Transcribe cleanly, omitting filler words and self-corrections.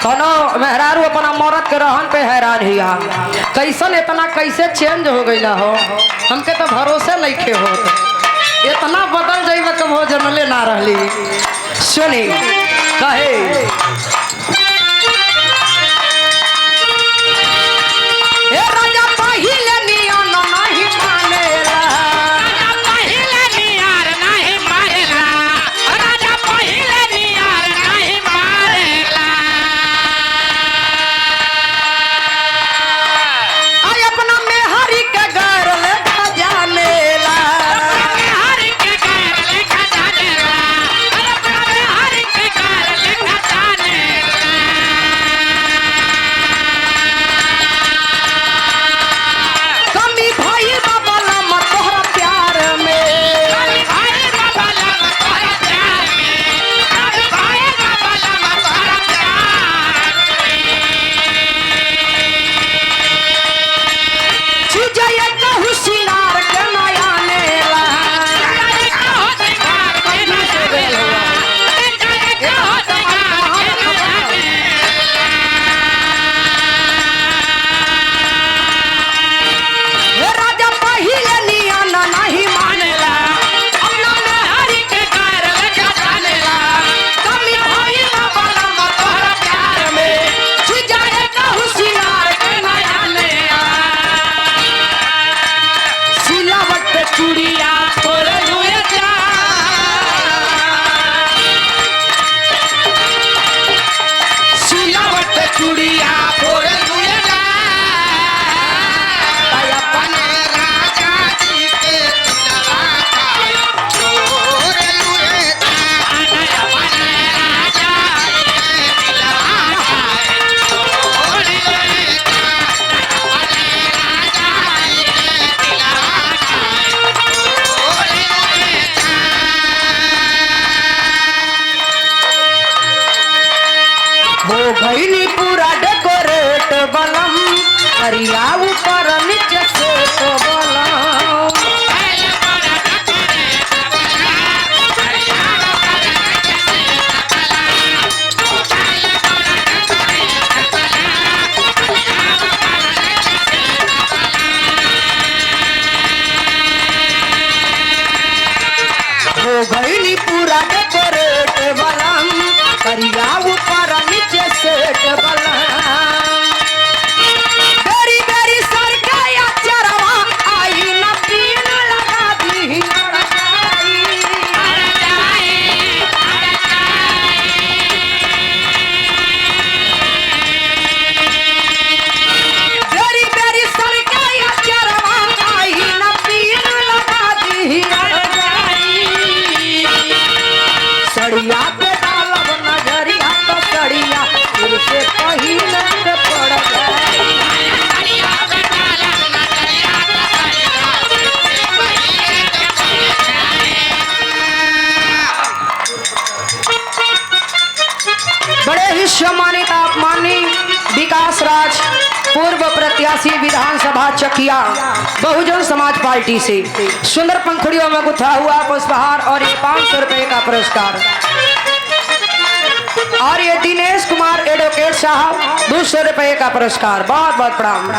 कौनो मेहरारू अपना मौरत के रहन पे हैरान हिया कैसन इतना कैसे चेंज हो गई हो। हमके तो भरोसे नहीं खे हो इतना बदल जाइबे के वो जनले ना रहली। सुनी कहे ए राजा पहिले नियन नहीं मानेला, राजा पहिले नियर नहीं मारेला, राजा पहिले नियर नहीं मारेला। आई अपना मेहरी के घर ले जानेला, हरि के घर लेखा जानेला, अपना हरि के घर लेखा जानेला। कमी भाई बाबा मत तोहरा प्यार में, भाई बाबा लगा तोरा प्यार में, भाई बाबा लगा तोरा प्यार चुजय कहू सिंगार के नया नेला। में। कहो सिंगार के नया बेला, कहो सिंगार के नया बेला। हे राजा पहिले नियन नहीं मानेला, अपना हरि के घर लेखा जानेला, कमी भाई बाबा मत तोहरा प्यार में चुजय कहू सिंगार के नया नेला। सिलावट पे चूड़िया तोरे लुए जा। सिलावट पे चूड़िया तोरे लुए जा। अपने राजा जी के दिलवा खाए, तोरे लुए जा। अपने राजा जी के दिलवा खाए, तोरे लुए जा। अपने राजा जी के दिलवा खाए, तोरे लुए जा। हो गईली पूरा डेकोरेट बलम करिया ऊपर नीचे से तो बलम। पहले बड़ा डकरे सबला, हरिया बड़ा डकरे सबला। पहले बड़ा डकरे सबला, हरिया बड़ा डकरे सबला। हो गईली पूरा डेकोरेट बलम करिया ऊपर नीचे से तो बलम। बेरी बेरी सरकाया चरवा आई न पीन लगा दी अड़काई। अड़ जाए, अड़ जाए। बेरी बेरी सरकाया चरवा आई न पीन लगा दी अड़काई। सड़िया पे डालब नजरिया तो सड़िया फिर से पहिल के पड़ गई। हरिया बेटाला नजरिया नजरिया, से पहिले के पड़ जाए। बड़े ही सम्मानित अपमानी विकास राज पूर्व प्रत्याशी विधानसभा चकिया बहुजन समाज पार्टी से सुंदर पंखुड़ियों में गुथा हुआ पुष्पहार और ये 500 रुपए का पुरस्कार। और ये दिनेश कुमार एडवोकेट साहब 200 रुपए का पुरस्कार। बहुत बहुत प्रणाम।